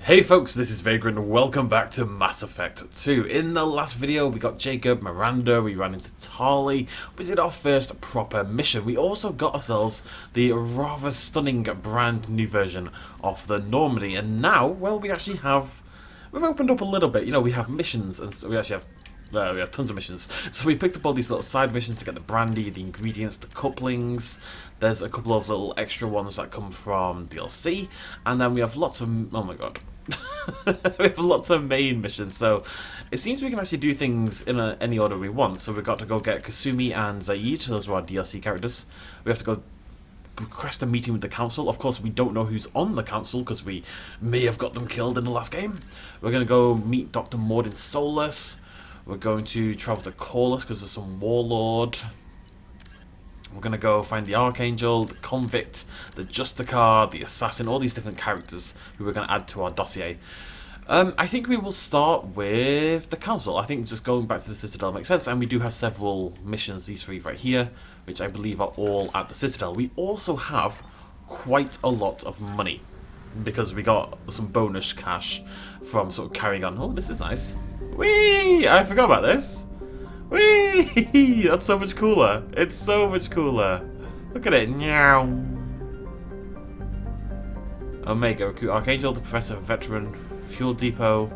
Hey folks, this is Vagrant and welcome back to Mass Effect 2. In the last video we got Jacob, Miranda, we ran into Tali, we did our first proper mission. We also got ourselves the rather stunning brand new version of the Normandy, and now, well, we've opened up a little bit. You know, we have missions, and so we have tons of missions. So we picked up all these little side missions to get the brandy, the ingredients, the couplings. There's a couple of little extra ones that come from DLC, and then we have lots of, oh my god. We have lots of main missions, so it seems we can actually do things in any order we want. So we've got to go get Kasumi and Zaid, those are our DLC characters. We have to go request a meeting with the council. Of course, we don't know who's on the council because we may have got them killed in the last game. We're going to go meet Dr. Maud in Solus. We're going to travel to Corlus because there's some warlord. We're going to go find the Archangel, the Convict, the Justicar, the Assassin, all these different characters who we're going to add to our dossier. I think we will start with the Council. I think just going back to the Citadel makes sense, and we do have several missions, these three right here, which I believe are all at the Citadel. We also have quite a lot of money, because we got some bonus cash from sort of carrying on. Oh, this is nice. Whee! I forgot about this. Whee! That's so much cooler. It's so much cooler. Look at it. Meow. Omega, recruit Archangel, the Professor, Veteran, Fuel Depot.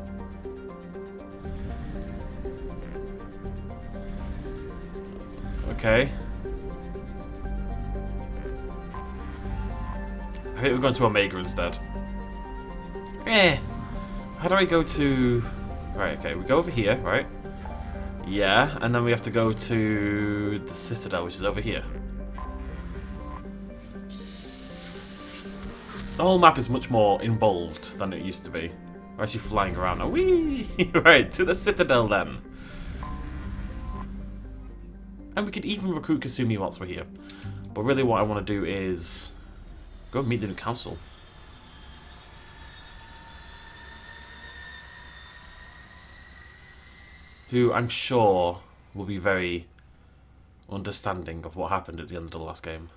Okay. I think we're going to Omega instead. How do I go to... Right, okay, we go over here, right? Yeah, and then we have to go to the Citadel, which is over here. The whole map is much more involved than it used to be. We're actually flying around now. Whee! Right, to the Citadel then. And we could even recruit Kasumi whilst we're here. But really what I want to do is go meet the new council. Who I'm sure will be very understanding of what happened at the end of the last game.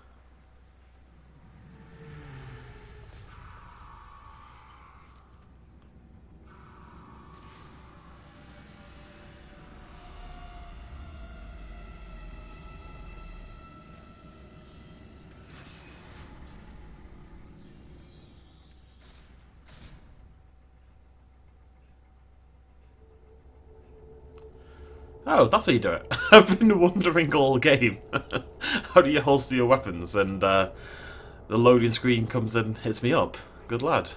Oh, that's how you do it. I've been wondering all game. How do you holster your weapons? And the loading screen comes and hits me up. Good lad.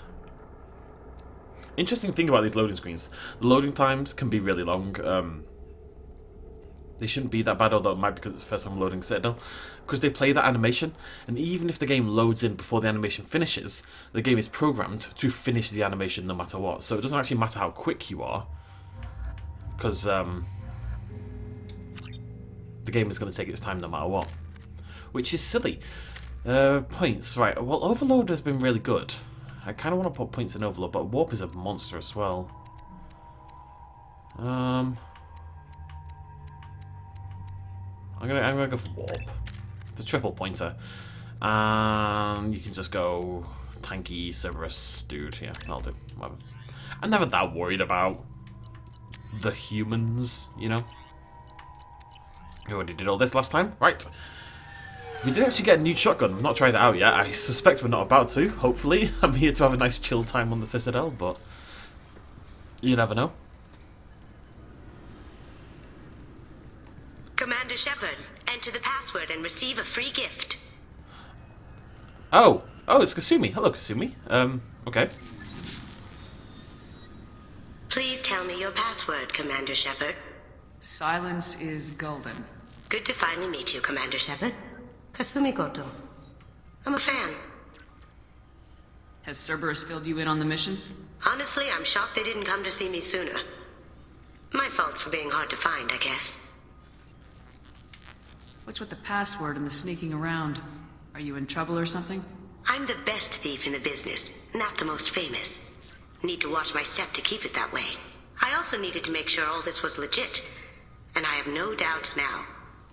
Interesting thing about these loading screens. The loading times can be really long. They shouldn't be that bad, although it might be because it's the first time loading Citadel. Because they play that animation, and even if the game loads in before the animation finishes, the game is programmed to finish the animation no matter what. So it doesn't actually matter how quick you are. Because, the game is going to take its time no matter what. Which is silly. Points, right. Well, Overload has been really good. I kind of want to put points in Overload, but Warp is a monster as well. I'm gonna go for Warp. It's a triple pointer. And you can just go tanky Cerberus dude. Yeah, I'll do. Whatever. I'm never that worried about the humans, you know? We already did all this last time. Right. We did actually get a new shotgun. We've not tried it out yet. I suspect we're not about to, hopefully. I'm here to have a nice chill time on the Citadel, but you never know. Commander Shephard, enter the password and receive a free gift. Oh, it's Kasumi. Hello, Kasumi. Okay. Please tell me your password, Commander Shephard. Silence is golden. Good to finally meet you, Commander Shephard. Kasumi Goto. I'm a fan. Has Cerberus filled you in on the mission? Honestly, I'm shocked they didn't come to see me sooner. My fault for being hard to find, I guess. What's with the password and the sneaking around? Are you in trouble or something? I'm the best thief in the business, not the most famous. Need to watch my step to keep it that way. I also needed to make sure all this was legit. And I have no doubts now.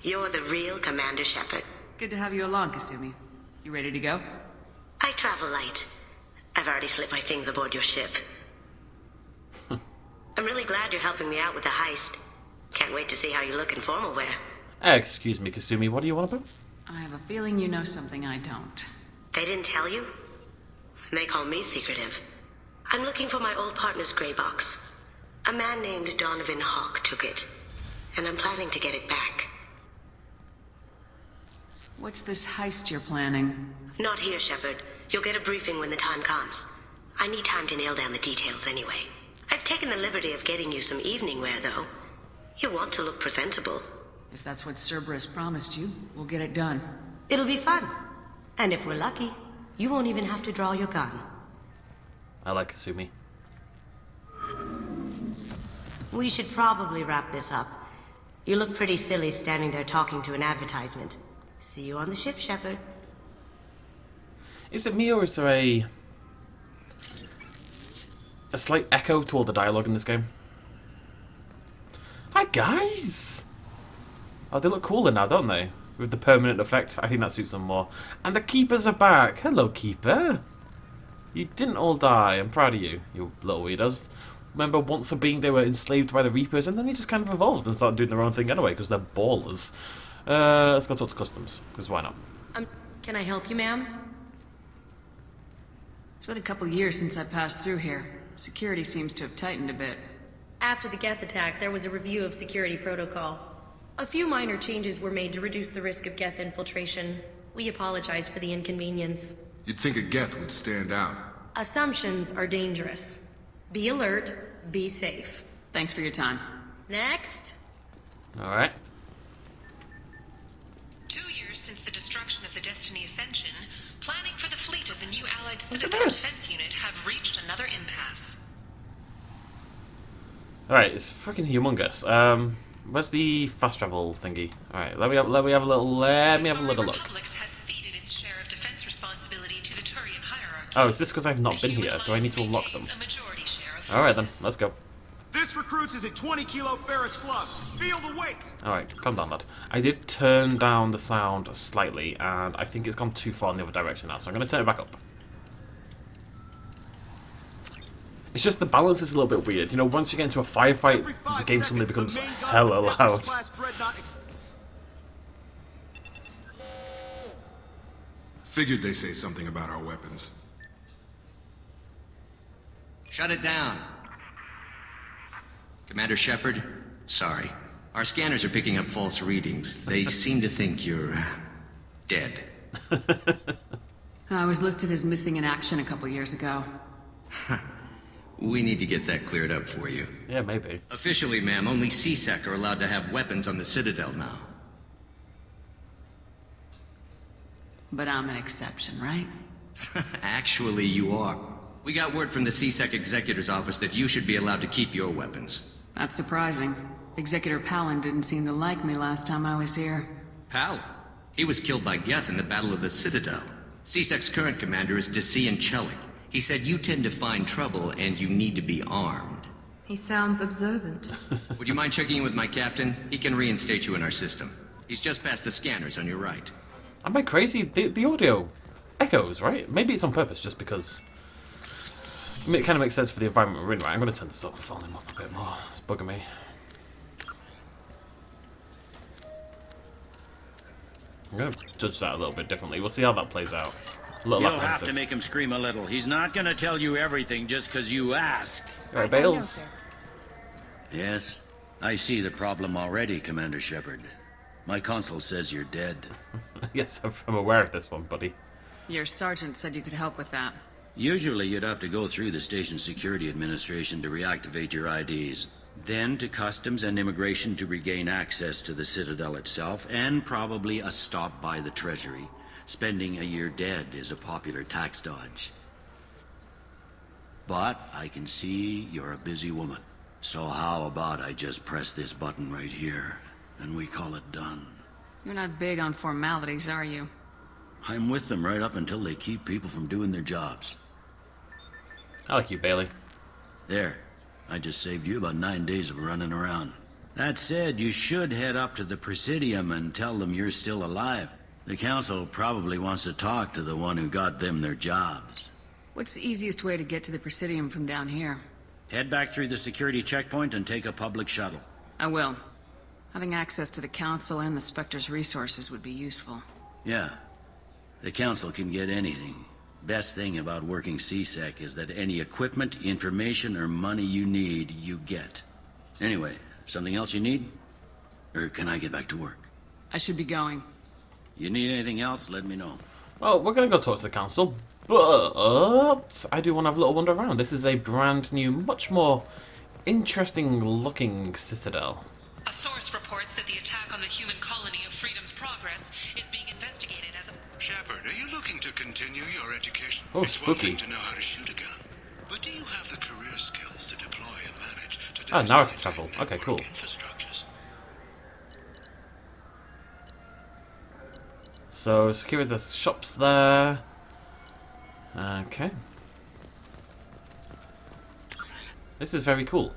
You're the real Commander Shephard. Good to have you along, Kasumi. You ready to go? I travel light. I've already slipped my things aboard your ship. I'm really glad you're helping me out with the heist. Can't wait to see how you look in formal wear. Excuse me, Kasumi, what do you want about? I have a feeling you know something I don't. They didn't tell you? They call me secretive. I'm looking for my old partner's gray box. A man named Donovan Hawk took it, and I'm planning to get it back. What's this heist you're planning? Not here, Shephard. You'll get a briefing when the time comes. I need time to nail down the details anyway. I've taken the liberty of getting you some evening wear, though. You want to look presentable. If that's what Cerberus promised you, we'll get it done. It'll be fun. And if we're lucky, you won't even have to draw your gun. I like Kasumi. We should probably wrap this up. You look pretty silly standing there talking to an advertisement. See you on the ship, Shephard. Is it me or is there a slight echo to all the dialogue in this game? Hi guys! Oh, they look cooler now, don't they? With the permanent effect, I think that suits them more. And the Keepers are back! Hello, Keeper! You didn't all die, I'm proud of you, you little weirdos. Remember, once a being, they were enslaved by the Reapers, and then they just kind of evolved and started doing their own thing anyway, because they're ballers. Let's go talk to customs, because why not? Can I help you, ma'am? It's been a couple years since I passed through here. Security seems to have tightened a bit. After the Geth attack, there was a review of security protocol. A few minor changes were made to reduce the risk of Geth infiltration. We apologize for the inconvenience. You'd think a Geth would stand out. Assumptions are dangerous. Be alert, be safe. Thanks for your time. Next. Alright. 2 years since the destruction of the Destiny Ascension, planning for the fleet of the new allied Look at Citadel this. defense unit have reached another impasse. Alright, it's freaking humongous. Where's the fast travel thingy? Alright, let me have a little look. Republics has ceded its share of defense responsibility to the Turian hierarchy. Oh, is this because I've not been here? Do I need to unlock them? Alright then, let's go. This recruits is a 20-kilo ferrous slug. Feel the weight. Alright, calm down, lad. I did turn down the sound slightly, and I think it's gone too far in the other direction now, so I'm going to turn it back up. It's just the balance is a little bit weird. You know, once you get into a firefight, the game suddenly becomes hella loud. Figured they say something about our weapons. Shut it down. Commander Shephard, sorry. Our scanners are picking up false readings. They seem to think you're dead. I was listed as missing in action a couple years ago. We need to get that cleared up for you. Yeah, maybe. Officially, ma'am, only CSEC are allowed to have weapons on the Citadel now. But I'm an exception, right? Actually, you are. We got word from the CSEC Executor's office that you should be allowed to keep your weapons. That's surprising. Executor Palin didn't seem to like me last time I was here. Pal, he was killed by Geth in the Battle of the Citadel. CSEC's current commander is Decian Chelik. He said you tend to find trouble and you need to be armed. He sounds observant. Would you mind checking in with my captain? He can reinstate you in our system. He's just past the scanners on your right. Am I crazy? The audio echoes, right? Maybe it's on purpose, just because... I mean, it kind of makes sense for the environment we're in, right? I'm going to turn this up, volume up a bit more. It's bugging me. I'm going to judge that a little bit differently. We'll see how that plays out. A little You'll have apprehensive. to make him scream a little. He's not gonna tell you everything just because you ask. All right, Bales. Yes, I see the problem already, Commander Shephard. My console says you're dead. Yes, I'm aware of this one, buddy. Your sergeant said you could help with that. Usually you'd have to go through the Station Security Administration to reactivate your IDs, then to Customs and Immigration to regain access to the Citadel itself, and probably a stop by the Treasury. Spending a year dead is a popular tax dodge. But I can see you're a busy woman. So how about I just press this button right here, and we call it done? You're not big on formalities, are you? I'm with them right up until they keep people from doing their jobs. I like you, Bailey. There. I just saved you about 9 days of running around. That said, you should head up to the Presidium and tell them you're still alive. The Council probably wants to talk to the one who got them their jobs. What's the easiest way to get to the Presidium from down here? Head back through the security checkpoint and take a public shuttle. I will. Having access to the Council and the Spectre's resources would be useful. Yeah. The Council can get anything. Best thing about working CSEC is that any equipment, information, or money you need, you get. Anyway, something else you need? Or can I get back to work? I should be going. You need anything else, let me know. Well, we're going to go talk to the Council, but I do want to have a little wander around. This is a brand new, much more interesting looking Citadel. A source reports that the attack on the human colony of Freedom's Progress is being investigated as a... Shephard, are you looking to continue your education? Oh, it's one spooky. thing to know how to shoot a gun, but do you have the career skills to deploy and manage to Oh, now I can travel. Okay, cool. infrastructures? So, secure the shops there. Okay. This is very cool.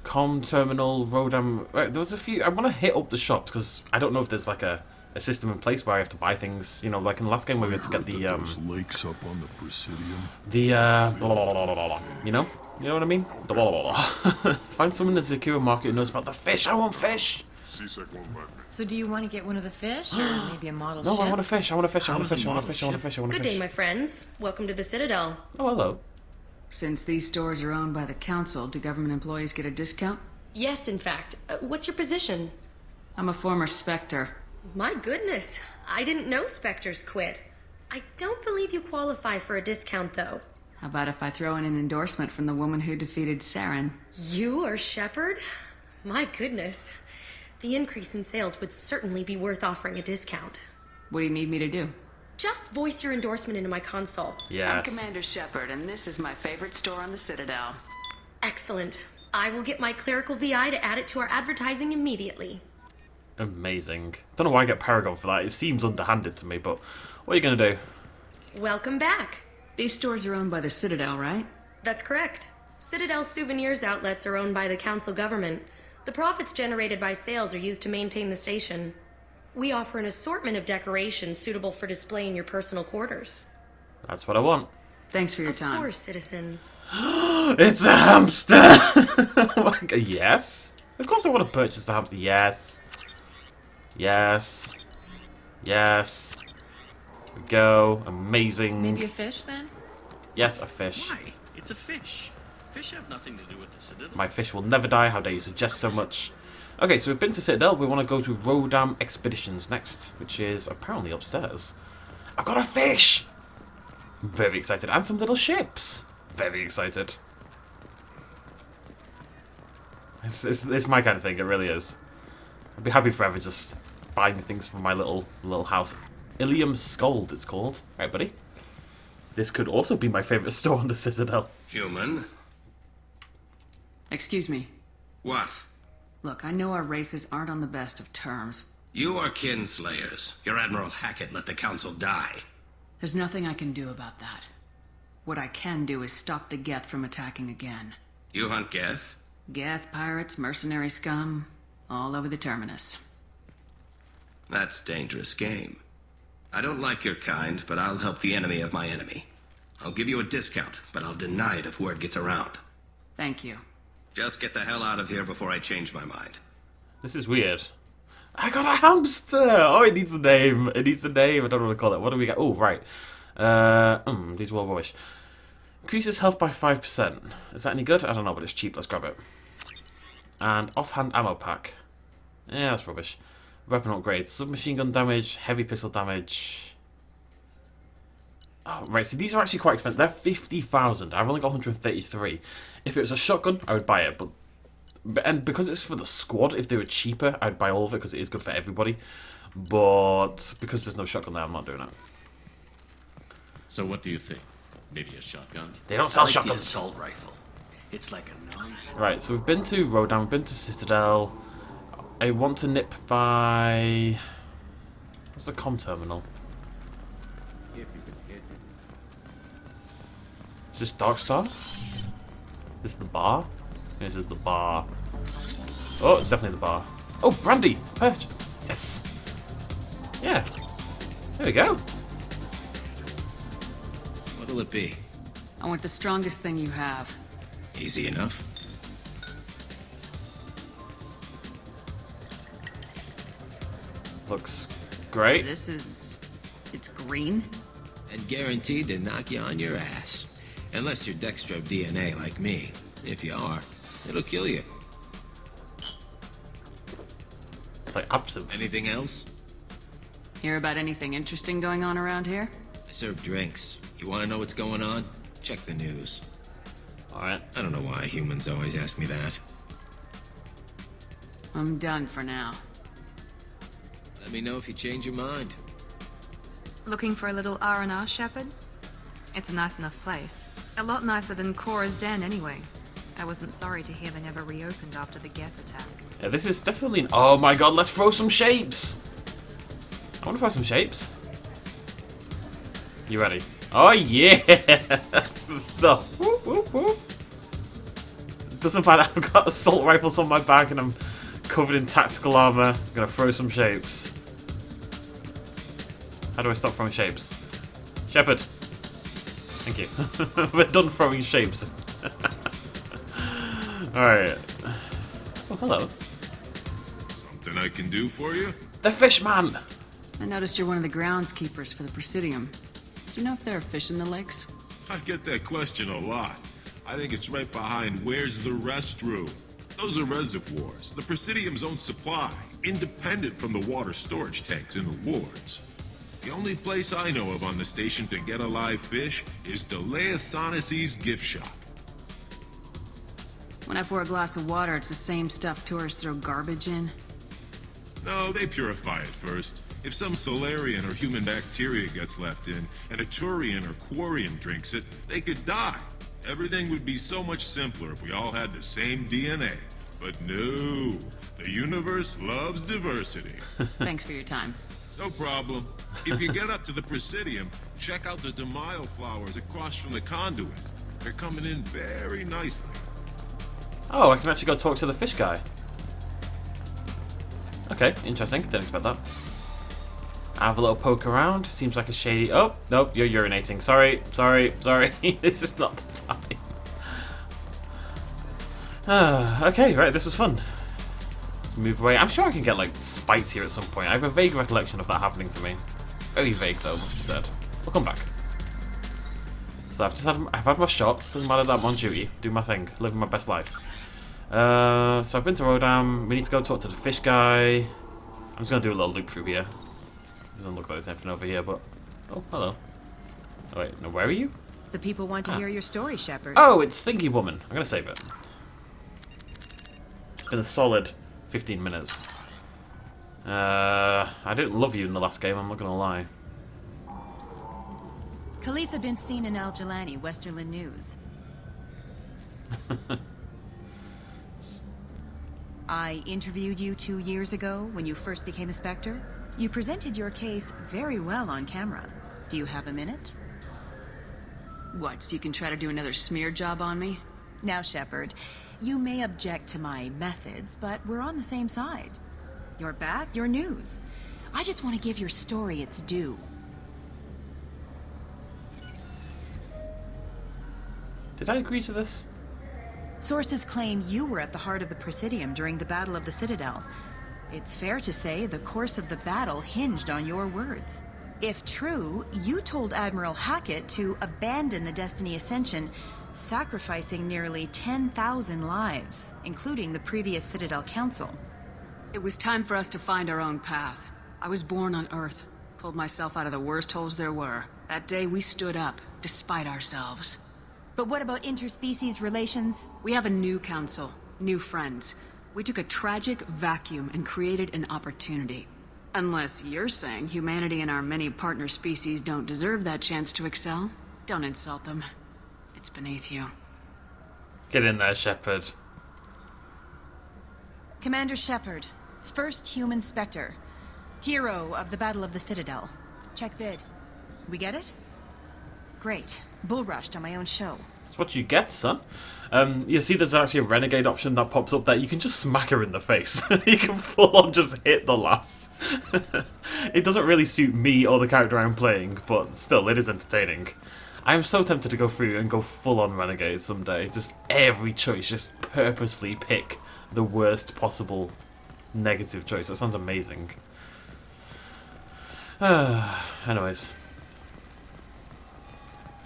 Com terminal, Rodam. Right, there was a few. I want to hit up the shops because I don't know if there's like a system in place where I have to buy things. You know, like in the last game where we had to get the those lakes up on the Presidium. the blah, blah, blah, blah, blah, blah. You know what I mean? The blah blah blah. Find someone in the secure market who knows about the fish. I want fish. CSEC won't let me. So do you want to get one of the fish, or maybe a model No, ship? I want a fish. I want a fish. I want a fish. I want a fish. I want a fish. I want a Good fish. day, my friends. Welcome to the Citadel. Oh, hello. Since these stores are owned by the Council, do government employees get a discount? Yes, in fact. What's your position? I'm a former Spectre. My goodness. I didn't know Spectres quit. I don't believe you qualify for a discount, though. How about if I throw in an endorsement from the woman who defeated Saren? You are Shephard? My goodness. The increase in sales would certainly be worth offering a discount. What do you need me to do? Just voice your endorsement into my console. I'm Yes. Commander Shephard, and this is my favorite store on the Citadel. Excellent. I will get my clerical VI to add it to our advertising immediately. Amazing. Don't know why I get Paragon for that. It seems underhanded to me, but what are you going to do? Welcome back. These stores are owned by the Citadel, right? That's correct. Citadel souvenirs outlets are owned by the Council government. The profits generated by sales are used to maintain the station. We offer an assortment of decorations suitable for display in your personal quarters. That's what I want. Thanks for your Of time. course, citizen. It's a hamster! Oh my God, yes? Of course I want to purchase a hamster. Yes. Yes. Yes. There we go. Amazing. Maybe a fish, then? Yes, a fish. Why? It's a fish. Fish have nothing to do with the Citadel. My fish will never die. How dare you suggest so much? Okay, so we've been to Citadel. We want to go to Rodam Expeditions next, which is apparently upstairs. I've got a fish! I'm very excited. And some little ships. Very excited. It's my kind of thing. It really is. I'd be happy forever just buying things from my little house. Ilium Scold, it's called. Right, buddy. This could also be my favourite store on the Citadel. Human? Excuse me. What? Look, I know our races aren't on the best of terms. You are kinslayers. Your Admiral Hackett let the Council die. There's nothing I can do about that. What I can do is stop the Geth from attacking again. You hunt Geth? Geth, pirates, mercenary scum, all over the terminus. That's dangerous game. I don't like your kind, but I'll help the enemy of my enemy. I'll give you a discount, but I'll deny it if word gets around. Thank you. Just get the hell out of here before I change my mind. This is weird. I got a hamster! Oh, it needs a name. It needs a name. I don't know what to call it. What do we get? Oh, right. These are all rubbish. Increases health by 5%. Is that any good? I don't know, but it's cheap. Let's grab it. And offhand ammo pack. Yeah, that's rubbish. Weapon upgrades. Submachine gun damage. Heavy pistol damage. Oh, right, so these are actually quite expensive. They're 50,000. I've only got 133. If it was a shotgun, I would buy it. And because it's for the squad, if they were cheaper, I'd buy all of it because it is good for everybody. But because there's no shotgun there, I'm not doing it. So what do you think? Maybe a shotgun? They don't sell I like the shotguns. assault rifle. It's like a non. Right, so we've been to Rodam, we've been to Citadel. I want to nip by... What's the comm terminal? Is this Darkstar? This is the bar? This is the bar. Oh, it's definitely the bar. Oh, brandy! Perch! Yes! Yeah. There we go. What'll it be? I want the strongest thing you have. Easy enough. Looks great. It's green? And guaranteed to knock you on your ass. Unless you're dextro DNA like me. If you are, it'll kill you. It's like absinthe. Anything else? Hear about anything interesting going on around here? I serve drinks. You want to know what's going on? Check the news. Alright. I don't know why humans always ask me that. I'm done for now. Let me know if you change your mind. Looking for a little R&R, Shephard? It's a nice enough place. A lot nicer than Cora's den, anyway. I wasn't sorry to hear they never reopened after the Geth attack. Yeah, this is definitely... Oh my god, let's throw some shapes! I want to throw some shapes. You ready? Oh yeah! That's the stuff. Whoop, whoop, whoop. Doesn't matter, I've got assault rifles on my back and I'm covered in tactical armor. I'm gonna throw some shapes. How do I stop throwing shapes? Shepherd! Thank you. We're done throwing shapes. Alright. Oh, hello. Something I can do for you? The fish man! I noticed you're one of the groundskeepers for the Presidium. Do you know if there are fish in the lakes? I get that question a lot. I think it's right behind where's the restroom. Those are reservoirs, the Presidium's own supply, independent from the water storage tanks in the wards. The only place I know of on the station to get a live fish is Deadlier gift shop. When I pour a glass of water, it's the same stuff tourists throw garbage in. No, they purify it first. If some Solarian or human bacteria gets left in, and a Turian or Quarian drinks it, they could die. Everything would be so much simpler if we all had the same DNA. But no, the universe loves diversity. Thanks for your time. No problem. If you get up to the Presidium, check out the Demaio flowers across from the conduit. They're coming in very nicely. Oh, I can actually go talk to the fish guy. Okay, interesting. Didn't expect that. Have a little poke around. Seems like a shady... Oh, nope, you're urinating. Sorry. This is not the time. Okay, right, this was fun. Let's move away. I'm sure I can get, like, spiked here at some point. I have a vague recollection of that happening to me. Very vague, though, must be said. We'll come back. So I've had my shot. Doesn't matter that I'm on duty. Do my thing. Living my best life. So I've been to Rodam. We need to go talk to the fish guy. I'm just going to do a little loop through here. Doesn't look like there's anything over here, but... Oh, hello. Oh, wait, no, where are you? The people want to hear your story, Shephard. Oh, it's Thingy Woman. I'm going to save it. It's been a solid 15 minutes. I didn't love you in the last game, I'm not going to lie. Khaleesa been seen in Al Jalani, Westerland News. I interviewed you 2 years ago when you first became a Spectre. You presented your case very well on camera. Do you have a minute? What, so you can try to do another smear job on me? Now, Shephard, you may object to my methods, but we're on the same side. You're back, you're news. I just want to give your story its due. Did I agree to this? Sources claim you were at the heart of the Presidium during the Battle of the Citadel. It's fair to say the course of the battle hinged on your words. If true, you told Admiral Hackett to abandon the Destiny Ascension, sacrificing nearly 10,000 lives, including the previous Citadel Council. It was time for us to find our own path. I was born on Earth, pulled myself out of the worst holes there were. That day we stood up, despite ourselves. But what about interspecies relations? We have a new council, new friends. We took a tragic vacuum and created an opportunity. Unless you're saying humanity and our many partner species don't deserve that chance to excel, don't insult them. It's beneath you. Get in there, Shepherd. Commander Shephard, first human Spectre. Hero of the Battle of the Citadel. Check vid. We get it? Great. Bull rushed on my own show. That's what you get, son. You see there's actually a renegade option that pops up there. You can just smack her in the face. You can full on just hit the lass. It doesn't really suit me or the character I'm playing, but still, it is entertaining. I am so tempted to go through and go full on Renegade someday. Just every choice, just purposefully pick the worst possible negative choice. That sounds amazing. Anyways.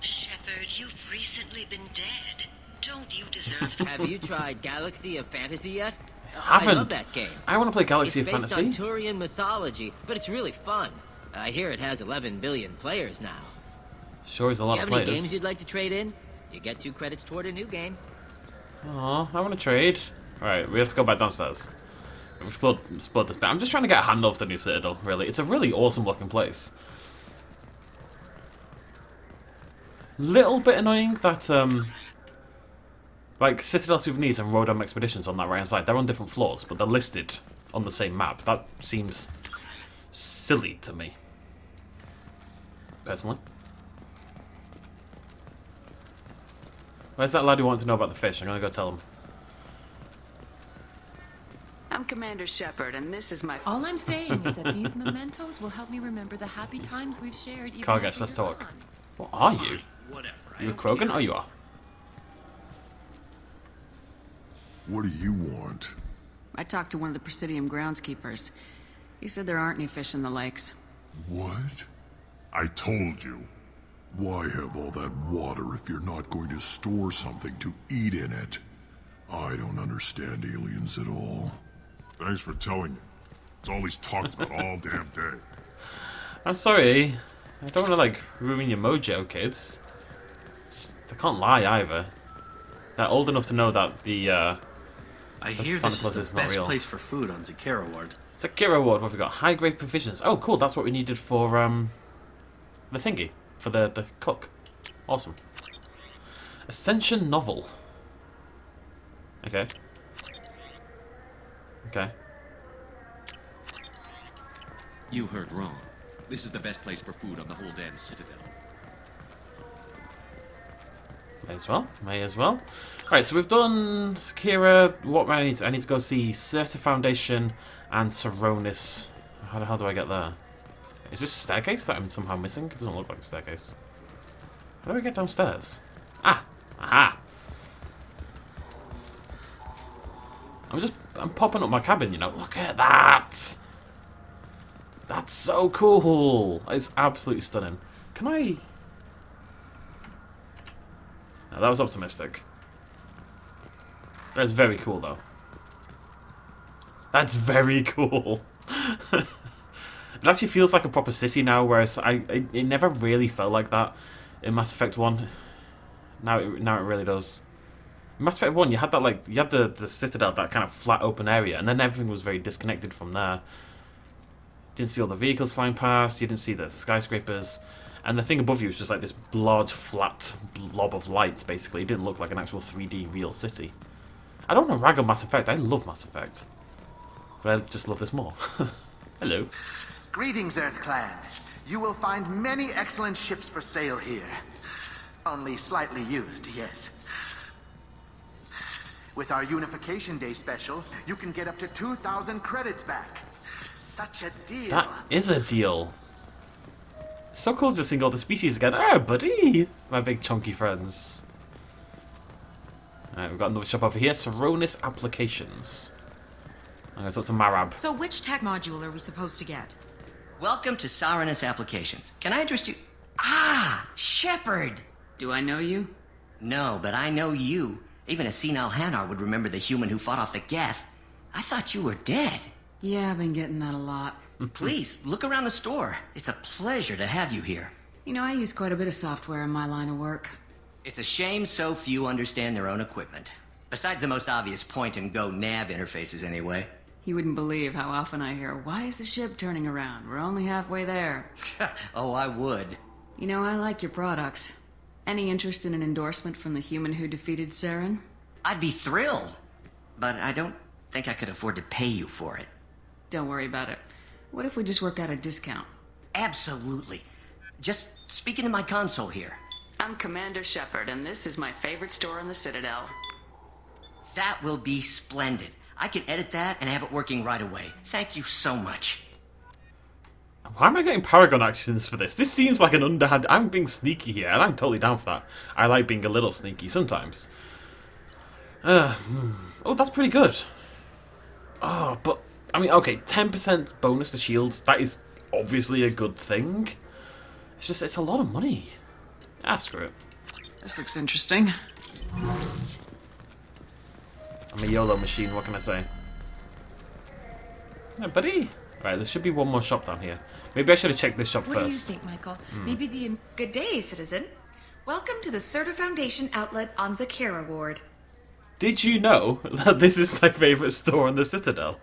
Shephard, you've recently been dead. Don't you deserve the... Have you tried Galaxy of Fantasy yet? Haven't. I love that game. I want to play Galaxy of It's based Fantasy. on Turian mythology, but it's really fun. I hear it has 11 billion players now. Sure is a lot You of have any players. games you'd like to trade in? You get 2 credits toward a new game. Aw, I want to trade. Alright, we have to go back downstairs. We've explored this bit. I'm just trying to get a handle of the new Citadel, really. It's a really awesome looking place. Little bit annoying that, like, Citadel Souvenirs and Rodom Expeditions on that right hand side, they're on different floors, but they're listed on the same map. That seems silly to me. Personally. Where's that lad who wanted to know about the fish? I'm gonna go tell him. I'm Commander Shephard, and this is my... All I'm saying is that these mementos will help me remember the happy times we've shared. even Kargesh, after let's you're talk. gone. What are you? You a Krogan? Oh, you are. What do you want? I talked to one of the Presidium groundskeepers. He said there aren't any fish in the lakes. What? I told you. Why have all that water if you're not going to store something to eat in it? I don't understand aliens at all. Thanks for telling me. It's all he's talked about all damn day. I'm sorry. I don't want to, like, ruin your mojo, kids. Just, they can't lie either. They're old enough to know that the I the hear Santa this Claus is the not best real. place for food on Zakera Ward. Zakira Ward, what have we got? High grade provisions. Oh, cool. That's what we needed for the thingy, for the cook. Awesome. Ascension novel. Okay. Okay. You heard wrong. This is the best place for food on the whole damn Citadel. May as well. May as well. Alright, so we've done Sakira. What I need to go see Certa Foundation and Saronis. How the hell do I get there? Is this a staircase that I'm somehow missing? It doesn't look like a staircase. How do I get downstairs? Ah! Aha! I'm popping up my cabin, you know. Look at that! That's so cool! It's absolutely stunning. Can I... No, that was optimistic. That's very cool, though. That's very cool. It actually feels like a proper city now, whereas it never really felt like that in Mass Effect 1. Now it really does. In Mass Effect 1, you had that, like, you had the Citadel, that kind of flat open area, and then everything was very disconnected from there. You didn't see all the vehicles flying past, you didn't see the skyscrapers, and the thing above you was just like this large, flat blob of lights, basically. It didn't look like an actual 3D real city. I don't want to rag on Mass Effect, I love Mass Effect. But I just love this more. Hello. Greetings, Earth Clan. You will find many excellent ships for sale here. Only slightly used, yes. With our Unification Day special, you can get up to 2,000 credits back. Such a deal. That is a deal. So cool just seeing all the species again. Oh, buddy! My big chunky friends. Alright, we've got another shop over here. Saronis Applications. Okay, so it's a Marab. So which tech module are we supposed to get? Welcome to Saronis Applications. Can I interest you? Ah, Shephard! Do I know you? No, but I know you. Even a senile Hanar would remember the human who fought off the Geth. I thought you were dead. Yeah, I've been getting that a lot. Please, look around the store. It's a pleasure to have you here. You know, I use quite a bit of software in my line of work. It's a shame so few understand their own equipment. Besides the most obvious point-and-go nav interfaces, anyway. You wouldn't believe how often I hear, "Why is the ship turning around? We're only halfway there." Oh, I would. You know, I like your products. Any interest in an endorsement from the human who defeated Saren? I'd be thrilled. But I don't think I could afford to pay you for it. Don't worry about it. What if we just work out a discount? Absolutely. Just speak into my console here. I'm Commander Shephard, and this is my favorite store in the Citadel. That will be splendid. I can edit that and have it working right away. Thank you so much. Why am I getting Paragon actions for this? This seems like an underhand... I'm being sneaky here, and I'm totally down for that. I like being a little sneaky sometimes. Oh, that's pretty good. Oh, but... I mean, okay, 10% bonus to shields. That is obviously a good thing. It's just, it's a lot of money. Ah, screw it. This looks interesting. I'm a YOLO machine, what can I say? Yeah, buddy. Right, there should be one more shop down here. Maybe I should have checked this shop What first. do you think, Michael? Maybe the... Good day, citizen. Welcome to the Certa Foundation outlet on Zakera Ward. Did you know that this is my favourite store on the Citadel?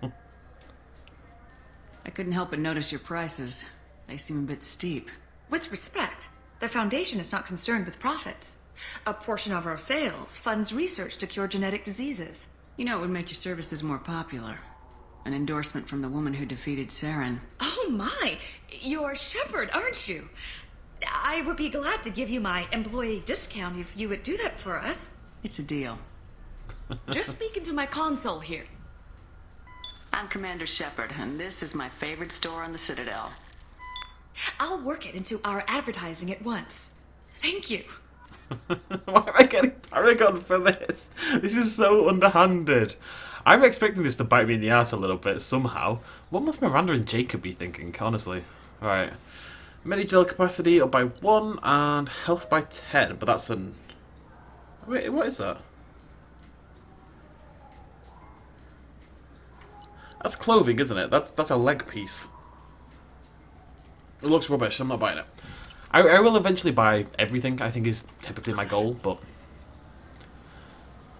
I couldn't help but notice your prices. They seem a bit steep. With respect, the Foundation is not concerned with profits. A portion of our sales funds research to cure genetic diseases. You know, it would make your services more popular. An endorsement from the woman who defeated Saren. Oh my! You're Shephard, aren't you? I would be glad to give you my employee discount if you would do that for us. It's a deal. Just speak into my console here. I'm Commander Shephard, and this is my favorite store on the Citadel. I'll work it into our advertising at once. Thank you. Why am I getting Paragon for this? This is so underhanded. I'm expecting this to bite me in the ass a little bit somehow. What must Miranda and Jacob be thinking, honestly? Alright. Medi-gel capacity up by 1 and health by 10, but that's an... Wait, what is that? That's clothing, isn't it? That's a leg piece. It looks rubbish, I'm not buying it. I will eventually buy everything, I think is typically my goal, but...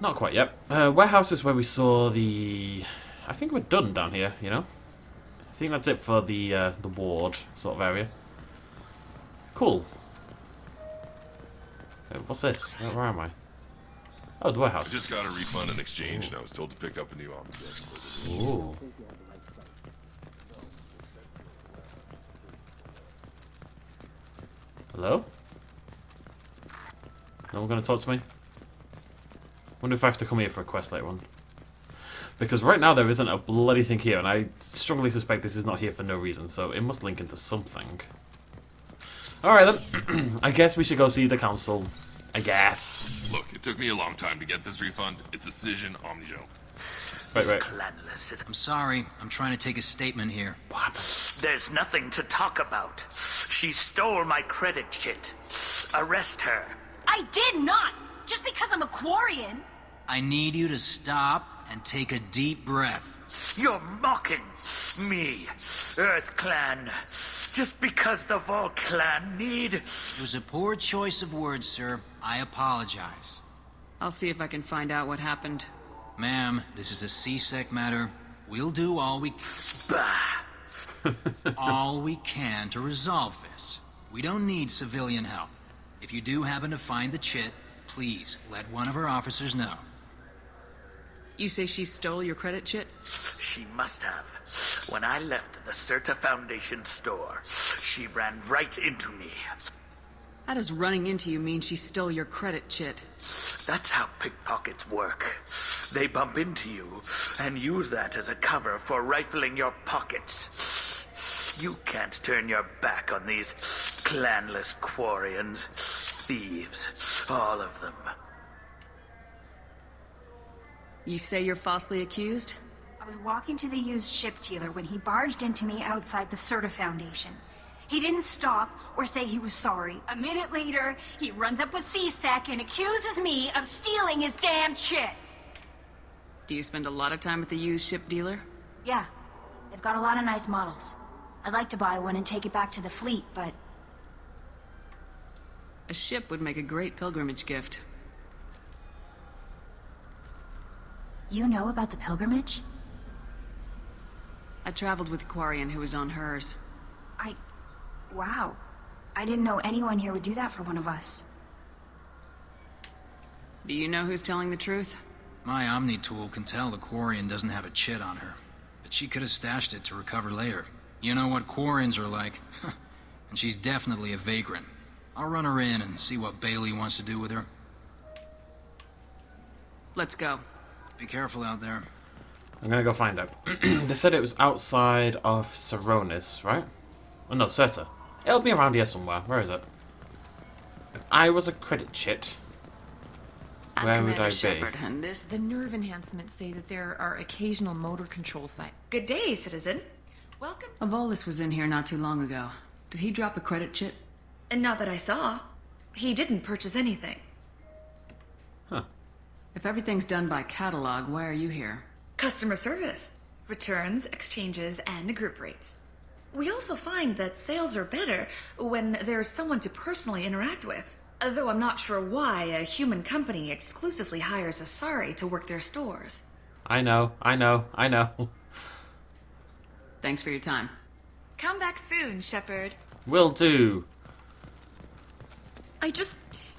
Not quite yet. Warehouse is where we saw the... I think we're done down here, you know? I think that's it for the ward sort of area. Cool. What's this? Where am I? Oh, the warehouse. I just got a refund in exchange, and I was told to pick up a new object. Ooh. Hello? No one gonna talk to me? Wonder if I have to come here for a quest later on. Because right now there isn't a bloody thing here, and I strongly suspect this is not here for no reason, so it must link into something. Alright then. I guess we should go see the council. I guess. Look, it took me a long time to get this refund. It's Decision Omnigel. Wait. I'm sorry. I'm trying to take a statement here. What happened? There's nothing to talk about. She stole my credit chit. Arrest her. I did not! Just because I'm a Quarian! I need you to stop and take a deep breath. You're mocking me, Earth Clan. Just because the Vol Clan need... It was a poor choice of words, sir. I apologize. I'll see if I can find out what happened. Ma'am, this is a CSEC matter. We'll do all we... Bah! all we can to resolve this. We don't need civilian help. If you do happen to find the chit, please let one of our officers know. You say she stole your credit chit? She must have. When I left the Certa Foundation store, she ran right into me. How does running into you mean she stole your credit chit? That's how pickpockets work. They bump into you and use that as a cover for rifling your pockets. You can't turn your back on these clanless Quarians. Thieves, all of them. You say you're falsely accused? I was walking to the used ship dealer when he barged into me outside the Certa Foundation. He didn't stop or say he was sorry. A minute later, he runs up with CSEC and accuses me of stealing his damn chit. Do you spend a lot of time at the used ship dealer? Yeah, they've got a lot of nice models. I'd like to buy one and take it back to the fleet, but... A ship would make a great pilgrimage gift. You know about the pilgrimage? I traveled with a Quarian who was on hers. Wow. I didn't know anyone here would do that for one of us. Do you know who's telling the truth? My Omni tool can tell the Quarian doesn't have a chit on her, but she could have stashed it to recover later. You know what Quarians are like, and she's definitely a Vagrant. I'll run her in and see what Bailey wants to do with her. Let's go. Be careful out there. I'm gonna go find out. They said it was outside of Saronis, right? Oh no, Certa. It'll be around here somewhere. Where is it? If I was a credit chit, where would I be? Shephard, and this The nerve enhancements say that there are occasional motor control sites. Good day, citizen. Welcome. Avolis was in here not too long ago. Did he drop a credit chit? And not that I saw. He didn't purchase anything. Huh. If everything's done by catalog, why are you here? Customer service. Returns, exchanges, and group rates. We also find that sales are better when there's someone to personally interact with. Though I'm not sure why a human company exclusively hires Asari to work their stores. I know. Thanks for your time. Come back soon, Shephard. Will do.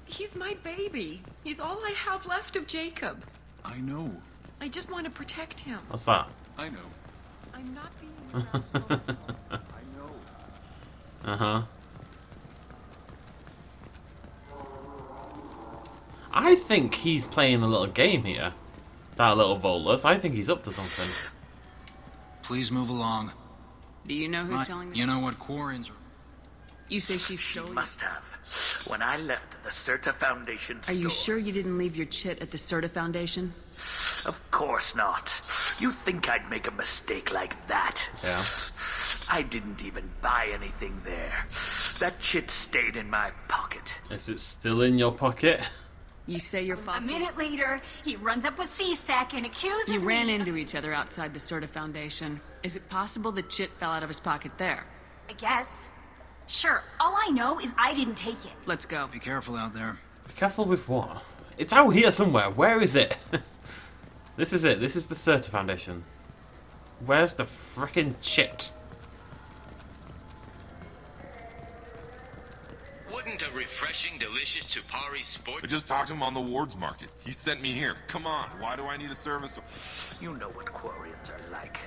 He's my baby. He's all I have left of Jacob. I know. I just want to protect him. What's that? I know. I'm not being irrational. I know. Uh-huh. I think he's playing a little game here. That little Volus. I think he's up to something. Please move along. Do you know who's telling the You know what Quarians are... You say she stole She you? must have. When I left the Certa Foundation Are you store- sure you didn't leave your chit at the Certa Foundation? Of course not. You think I'd make a mistake like that? Yeah. I didn't even buy anything there. That chit stayed in my pocket. Is it still in your pocket? You say you're A Foster? minute later, he runs up with C-Sec and accuses You me ran of- into each other outside the Certa Foundation. Is it possible the chit fell out of his pocket there? I guess. Sure, all I know is I didn't take it. Let's go. Be careful out there. Be careful with what? It's out here somewhere. Where is it? This is it. This is the Certa Foundation. Where's the frickin' chit? Wouldn't a refreshing, delicious Tupari sport... I just talked to him on the wards market. He sent me here. Come on, why do I need a service? You know what Quarians are like.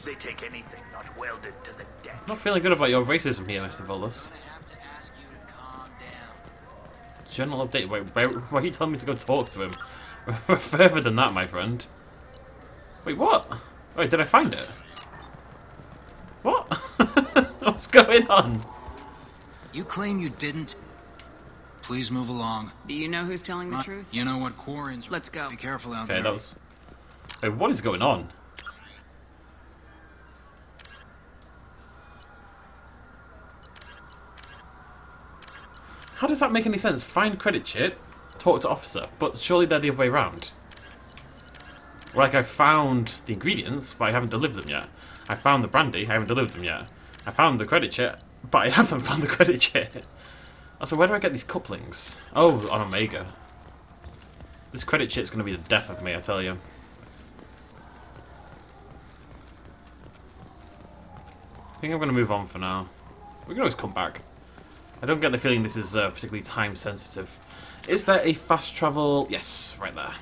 They take anything not welded to the deck. Not feeling good about your racism here, Mr. Volus. Journal update. Wait, why are you telling me to go talk to him? We're further than that, my friend. Wait, what? Wait, did I find it? What? What's going on? You claim you didn't? Please move along. Do you know who's telling the truth? You know what Quarians are... Let's go. Be careful out Okay, there. that was... Wait, what is going on? How does that make any sense? Find credit chit, talk to officer, but surely they're the other way around. Like, I found the ingredients, but I haven't delivered them yet. I found the brandy, I haven't delivered them yet. I found the credit chit, but I haven't found the credit chit. Also, where do I get these couplings? Oh, on Omega. This credit chit's going to be the death of me, I tell you. I think I'm going to move on for now. We can always come back. I don't get the feeling this is particularly time sensitive. Is there a fast travel? Yes, right there.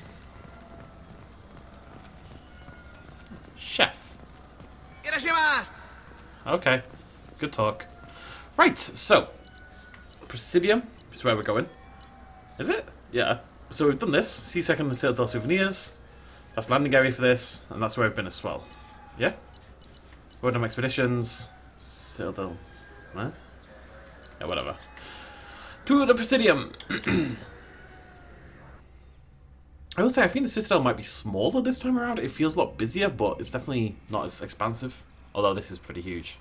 Chef. Okay, good talk. Right, so Presidium is where we're going. Is it? Yeah. So we've done this. C-Second and Citadel souvenirs. That's landing area for this, and that's where I've been as well. Yeah. Road expeditions. Citadel. Huh? Yeah, whatever. To the Presidium. I will say, I think the Citadel might be smaller this time around. It feels a lot busier, but it's definitely not as expansive. Although this is pretty huge.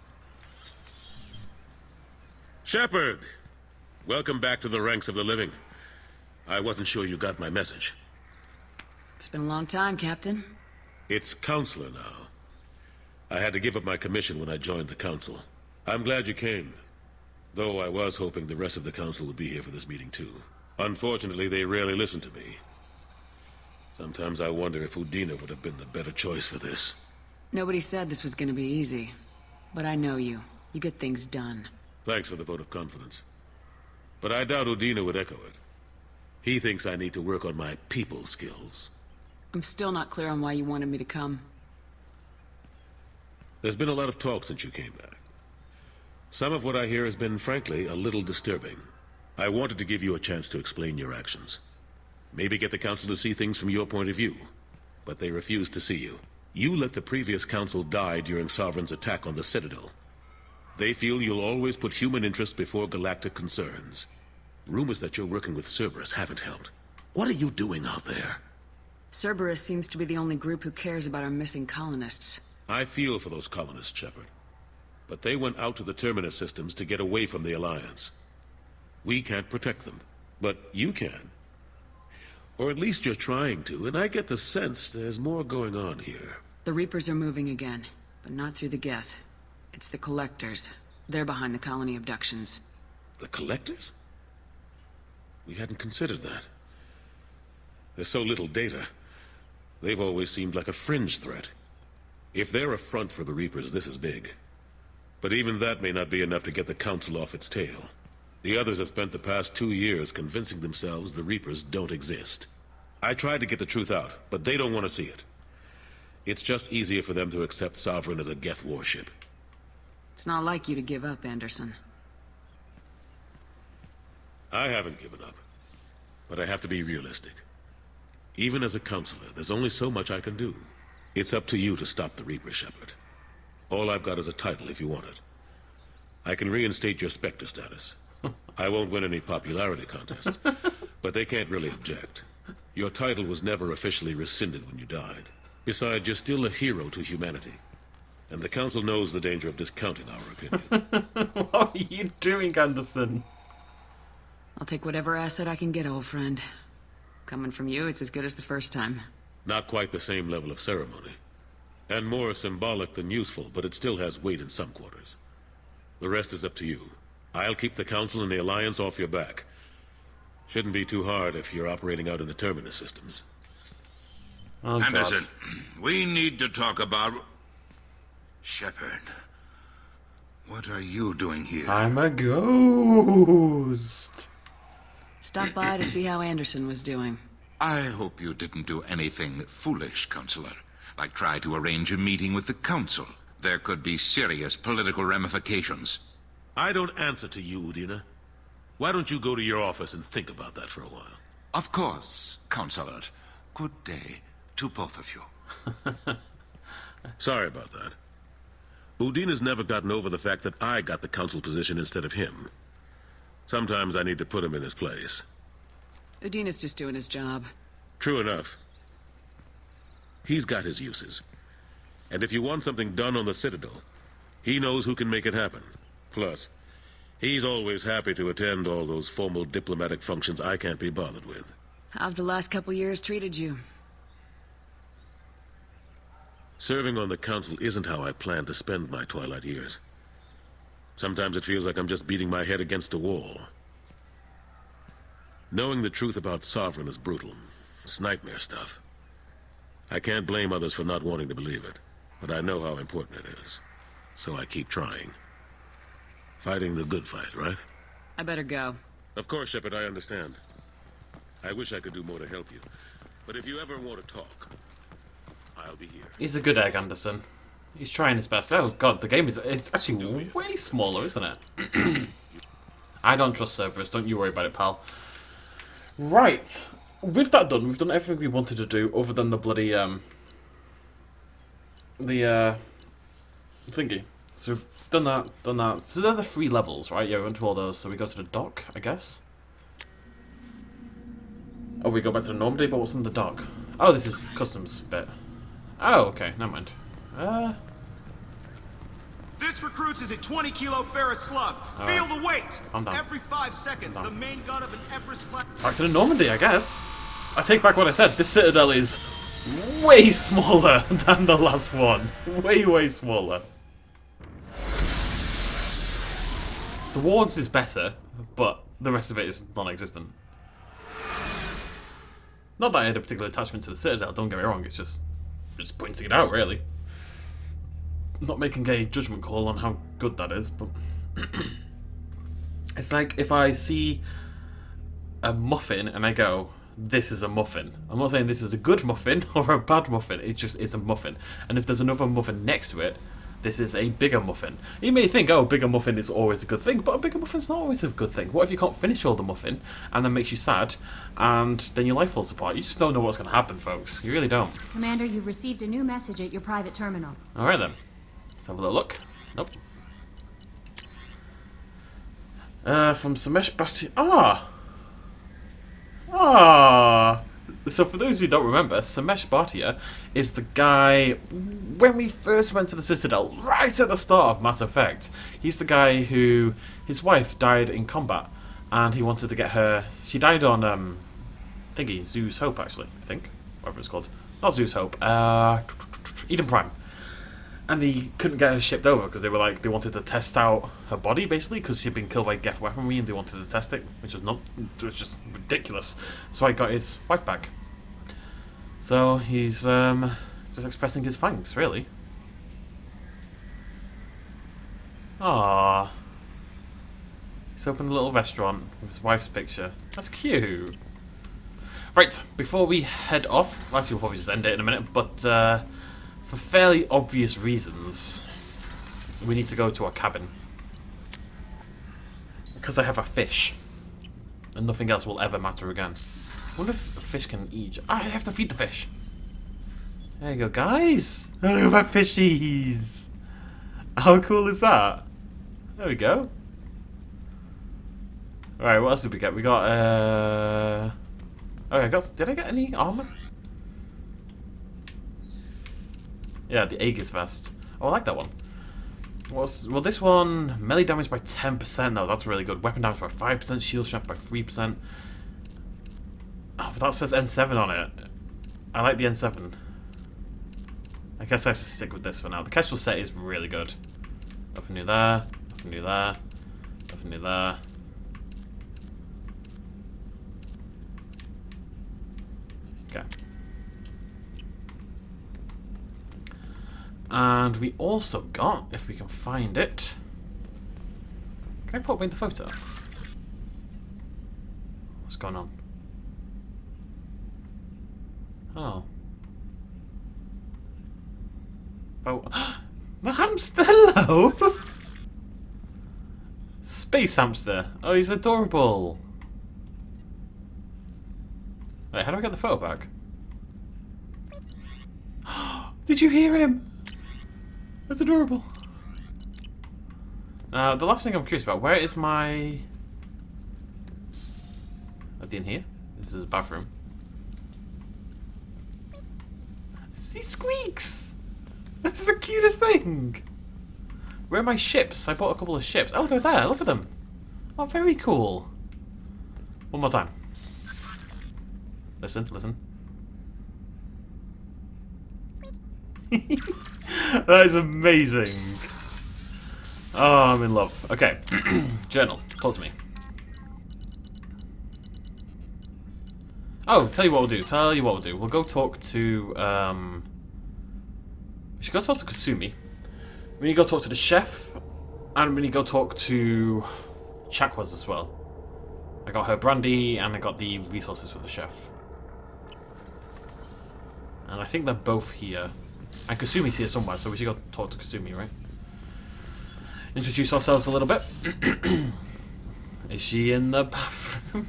Shephard! Welcome back to the ranks of the living. I wasn't sure you got my message. It's been a long time, Captain. It's Counselor now. I had to give up my commission when I joined the Council. I'm glad you came. Though I was hoping the rest of the Council would be here for this meeting too. Unfortunately, they rarely listen to me. Sometimes I wonder if Udina would have been the better choice for this. Nobody said this was going to be easy. But I know you. You get things done. Thanks for the vote of confidence. But I doubt Udina would echo it. He thinks I need to work on my people skills. I'm still not clear on why you wanted me to come. There's been a lot of talk since you came back. Some of what I hear has been, frankly, a little disturbing. I wanted to give you a chance to explain your actions. Maybe get the Council to see things from your point of view. But they refused to see you. You let the previous Council die during Sovereign's attack on the Citadel. They feel you'll always put human interests before galactic concerns. Rumors that you're working with Cerberus haven't helped. What are you doing out there? Cerberus seems to be the only group who cares about our missing colonists. I feel for those colonists, Shephard. But they went out to the Terminus systems to get away from the Alliance. We can't protect them, but you can. Or at least you're trying to, and I get the sense there's more going on here. The Reapers are moving again, but not through the Geth. It's the Collectors. They're behind the colony abductions. The Collectors? We hadn't considered that. There's so little data. They've always seemed like a fringe threat. If they're a front for the Reapers, this is big. But even that may not be enough to get the Council off its tail. The others have spent the past 2 years convincing themselves the Reapers don't exist. I tried to get the truth out, but they don't want to see it. It's just easier for them to accept Sovereign as a Geth warship. It's not like you to give up, Anderson. I haven't given up. But I have to be realistic. Even as a counselor, there's only so much I can do. It's up to you to stop the Reaper, Shephard. All I've got is a title if you want it. I can reinstate your Spectre status. I won't win any popularity contest, but they can't really object. Your title was never officially rescinded when you died. Besides, you're still a hero to humanity. And the Council knows the danger of discounting our opinion. What are you doing, Anderson? I'll take whatever asset I can get, old friend. Coming from you, it's as good as the first time. Not quite the same level of ceremony. And more symbolic than useful, but it still has weight in some quarters. The rest is up to you. I'll keep the Council and the Alliance off your back. Shouldn't be too hard if you're operating out in the Terminus systems. Oh, Anderson, we need to talk about... Shephard. What are you doing here? I'm a ghost. Stop by to see how Anderson was doing. I hope you didn't do anything foolish, Counselor. Like try to arrange a meeting with the Council. There could be serious political ramifications. I don't answer to you, Udina. Why don't you go to your office and think about that for a while? Of course, Counselor. Good day to both of you. Sorry about that. Udina's never gotten over the fact that I got the Council position instead of him. Sometimes I need to put him in his place. Udina's just doing his job. True enough. He's got his uses. And if you want something done on the Citadel, he knows who can make it happen. Plus, he's always happy to attend all those formal diplomatic functions I can't be bothered with. How've the last couple years treated you? Serving on the Council isn't how I plan to spend my twilight years. Sometimes it feels like I'm just beating my head against a wall. Knowing the truth about Sovereign is brutal. It's nightmare stuff. I can't blame others for not wanting to believe it, but I know how important it is. So I keep trying. Fighting the good fight, right? I better go. Of course, Shephard, I understand. I wish I could do more to help you. But if you ever want to talk, I'll be here. He's a good egg, Anderson. He's trying his best. Oh god, the game it's actually way smaller, isn't it? I don't trust Cerberus, don't you worry about it, pal. Right. With that done, we've done everything we wanted to do other than the bloody thingy. So we've done that. So they're the 3 levels, right? Yeah, we went to all those. So we go to the dock, I guess. Oh, we go back to the Normandy, but what's in the dock? Oh, this is customs bit. Oh, okay, never mind. This recruits is a 20-kilo ferrous slug. Feel the weight. Every 5 seconds, the main gun of an Empress class. Back to the Normandy, I guess. I take back what I said. This Citadel is way smaller than the last one. Way, way smaller. The wards is better, but the rest of it is non-existent. Not that I had a particular attachment to the Citadel, don't get me wrong, it's just pointing it out, really. Not making a judgment call on how good that is, but... It's like if I see a muffin and I go, this is a muffin. I'm not saying this is a good muffin or a bad muffin, it's a muffin. And if there's another muffin next to it, this is a bigger muffin. You may think, oh, bigger muffin is always a good thing, but a bigger muffin's not always a good thing. What if you can't finish all the muffin, and that makes you sad, and then your life falls apart? You just don't know what's going to happen, folks. You really don't. Commander, you've received a new message at your private terminal. Alright then. Let's have a little look. Nope. From Samesh Bhatia. Ah! So for those who don't remember, Samesh Bhatia is the guy when we first went to the Citadel, right at the start of Mass Effect. He's the guy who his wife died in combat, and he wanted to get her. She died on thingy Zeus Hope, actually. I think whatever it's called, not Zeus Hope. Eden Prime. And he couldn't get her shipped over because they were like, they wanted to test out her body basically because she'd been killed by Geth weaponry and they wanted to test it, which was just ridiculous. So I got his wife back. So he's just expressing his thanks, really. Ah, he's opened a little restaurant with his wife's picture. That's cute. Right, before we head off, actually we'll probably just end it in a minute, but for fairly obvious reasons, we need to go to our cabin. Because I have a fish. And nothing else will ever matter again. I wonder if a fish can eat. I have to feed the fish. There you go, guys. Oh, look at my fishies. How cool is that? There we go. Alright, what else did we get? We got, okay, did I get any armor? Yeah, the Aegis vest. Oh, I like that one. Well, this one, melee damage by 10%, though. That's really good. Weapon damage by 5%, shield strength by 3%. Oh, but that says N7 on it. I like the N7. I guess I have to stick with this for now. The Kestrel set is really good. Nothing new there. Nothing new there. Nothing new there. Okay. And we also got, if we can find it... Can I put away the photo? What's going on? Oh. Oh. My hamster! Hello! Space hamster. Oh, he's adorable. Wait, how do I get the photo back? Did you hear him? That's adorable. Now, the last thing I'm curious about, where is my... Are they in here? This is a bathroom. He squeaks! That's the cutest thing! Where are my ships? I bought a couple of ships. Oh, they're there. Look at them. Oh, very cool. One more time. Listen, listen. That is amazing. Oh, I'm in love. Okay. Journal. Talk to me. Oh, tell you what we'll do. Tell you what we'll do. We'll go talk to... We should go talk to Kasumi. We need to go talk to the chef. And we need to go talk to Chakwas as well. I got her brandy and I got the resources for the chef. And I think they're both here. And Kasumi's here somewhere, so we should go talk to Kasumi, right? Introduce ourselves a little bit. Is she in the bathroom?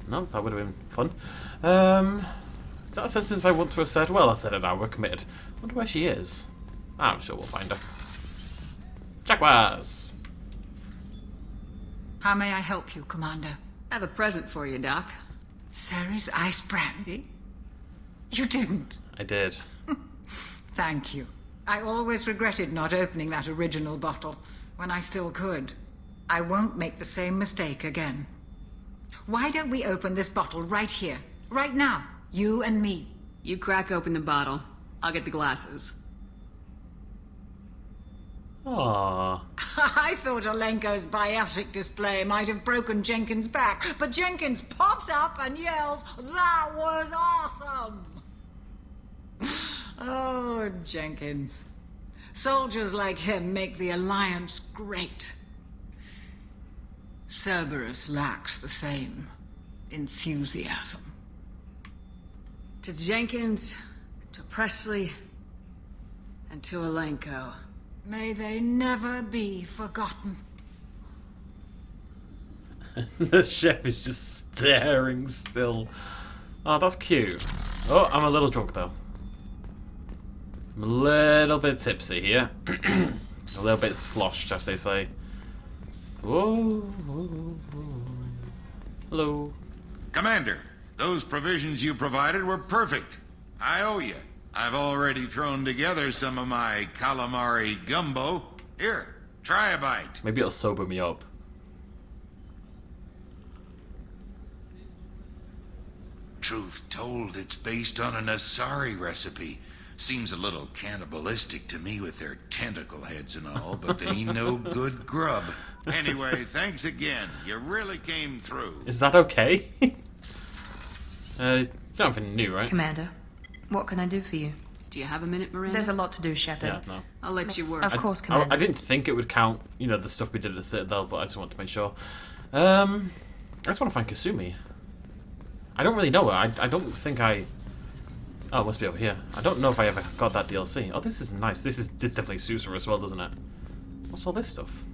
No, that would have been fun. Is that a sentence I want to have said? Well, I said it now, we're committed. I wonder where she is. I'm sure we'll find her. Chakwas! How may I help you, Commander? I have a present for you, Doc. Sarah's ice brandy? You didn't. I did. Thank you. I always regretted not opening that original bottle when I still could. I won't make the same mistake again. Why don't we open this bottle right here, right now, you and me? You crack open the bottle. I'll get the glasses. Aww. I thought Alenko's biotic display might have broken Jenkins' back, but Jenkins pops up and yells, "That was awesome!" Oh, Jenkins. Soldiers like him make the Alliance great. Cerberus lacks the same enthusiasm. To Jenkins, to Presley, and to Alenko. May they never be forgotten. The chef is just staring still. Oh, that's cute. Oh, I'm a little drunk though. I'm a little bit tipsy here. A little bit sloshed, as they say. Whoa, whoa, whoa. Hello. Commander, those provisions you provided were perfect. I owe you. I've already thrown together some of my calamari gumbo. Here, try a bite. Maybe it'll sober me up. Truth told, it's based on an Asari recipe. Seems a little cannibalistic to me with their tentacle heads and all, but they ain't no good grub. Anyway, thanks again. You really came through. Is that okay? It's nothing new, right? Commander, what can I do for you? Do you have a minute, Miranda? There's a lot to do, Shepherd. Yeah, no. I'll let you work. Of course, Commander. I didn't think it would count, you know, the stuff we did at the Citadel, but I just want to make sure. I just want to find Kasumi. I don't really know her. I don't think I... Oh, it must be over here. I don't know if I ever got that DLC. Oh, this is nice. This definitely suits her as well, doesn't it? What's all this stuff?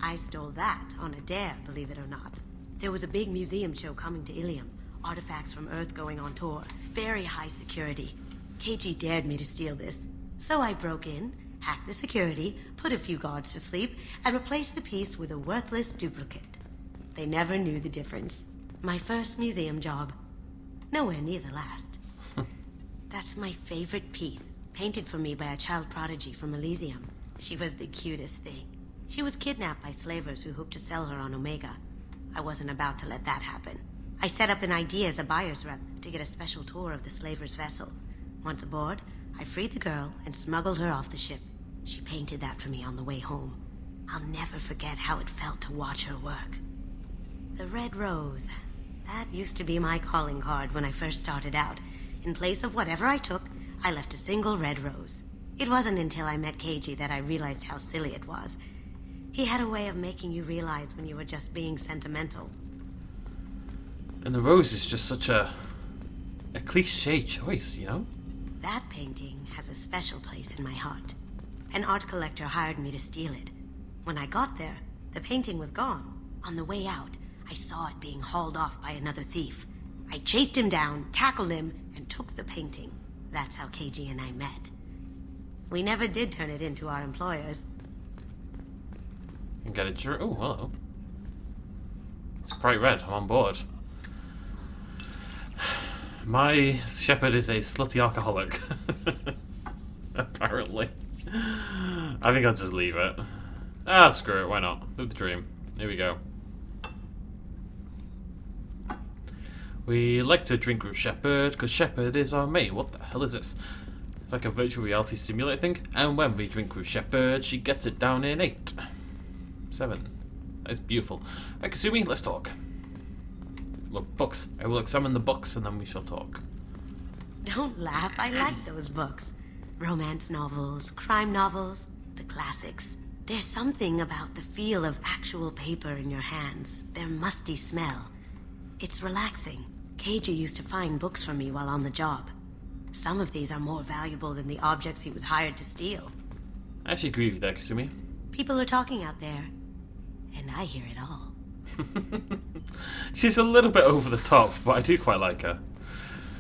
I stole that on a dare, believe it or not. There was a big museum show coming to Ilium. Artifacts from Earth going on tour. Very high security. KG dared me to steal this. So I broke in, hacked the security, put a few guards to sleep, and replaced the piece with a worthless duplicate. They never knew the difference. My first museum job. Nowhere near the last. That's my favorite piece, painted for me by a child prodigy from Elysium. She was the cutest thing. She was kidnapped by slavers who hoped to sell her on Omega. I wasn't about to let that happen. I set up an idea as a buyer's rep to get a special tour of the slaver's vessel. Once aboard, I freed the girl and smuggled her off the ship. She painted that for me on the way home. I'll never forget how it felt to watch her work. The red rose. That used to be my calling card when I first started out. In place of whatever I took, I left a single red rose. It wasn't until I met KG that I realized how silly it was. He had a way of making you realize when you were just being sentimental. And the rose is just such a cliche choice, you know? That painting has a special place in my heart. An art collector hired me to steal it. When I got there, the painting was gone. On the way out, I saw it being hauled off by another thief. I chased him down, tackled him, and took the painting. That's how KG and I met. We never did turn it into our employers. And get a jury. Oh, hello. It's bright red. I'm on board. My Shepherd is a slutty alcoholic. Apparently. I think I'll just leave it. Ah, screw it. Why not? Live the dream. Here we go. We like to drink with Shepherd, because Shepherd is our mate. What the hell is this? It's like a virtual reality simulator thing. And when we drink with Shepherd, she gets it down in 8. 7. That's beautiful. Right, Kasumi, let's talk. Well, books. I will examine the books and then we shall talk. Don't laugh, I like those books. Romance novels, crime novels, the classics. There's something about the feel of actual paper in your hands, their musty smell. It's relaxing. KG used to find books for me while on the job. Some of these are more valuable than the objects he was hired to steal. I actually agree with you there, Kasumi. People are talking out there, and I hear it all. She's a little bit over the top, but I do quite like her.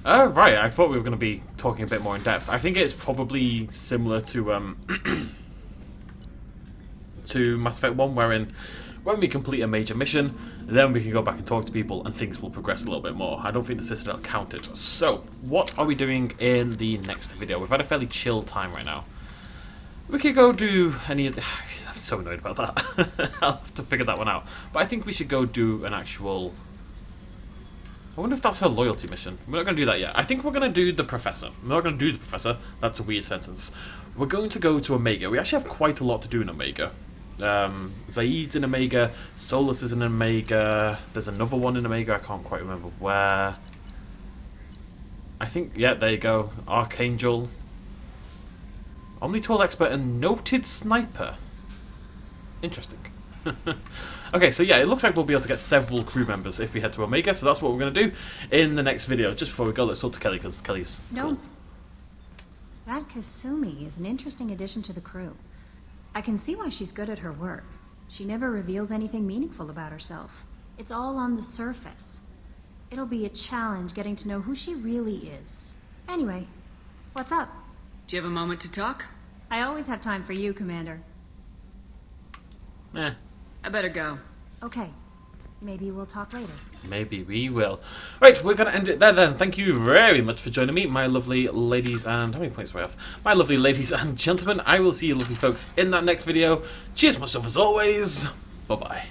Right, I thought we were going to be talking a bit more in depth. I think it's probably similar to to Mass Effect 1, wherein when we complete a major mission, then we can go back and talk to people and things will progress a little bit more. I don't think the Citadel counted. So, what are we doing in the next video? We've had a fairly chill time right now. We could go do any... I'm so annoyed about that. I'll have to figure that one out. But I think we should go do an actual... I wonder if that's her loyalty mission. We're not going to do that yet. I think we're going to do the Professor. We're not going to do the Professor. That's a weird sentence. We're going to go to Omega. We actually have quite a lot to do in Omega. Zaid's in Omega. Solus is in Omega. There's another one in Omega. I can't quite remember where. I think, yeah, there you go. Archangel. Omnitool expert and noted sniper. Interesting. Okay, so yeah, it looks like we'll be able to get several crew members if we head to Omega, so that's what we're going to do in the next video. Just before we go, let's talk to Kelly, because Kelly's cool. That Kasumi is an interesting addition to the crew. I can see why she's good at her work. She never reveals anything meaningful about herself. It's all on the surface. It'll be a challenge getting to know who she really is. Anyway, what's up? Do you have a moment to talk? I always have time for you, Commander. Eh. I better go. Okay. Maybe we'll talk later. Maybe we will. Right, we're going to end it there then. Thank you very much for joining me, my lovely ladies and... How many points do I have? My lovely ladies and gentlemen. I will see you lovely folks in that next video. Cheers, much love as always. Bye-bye.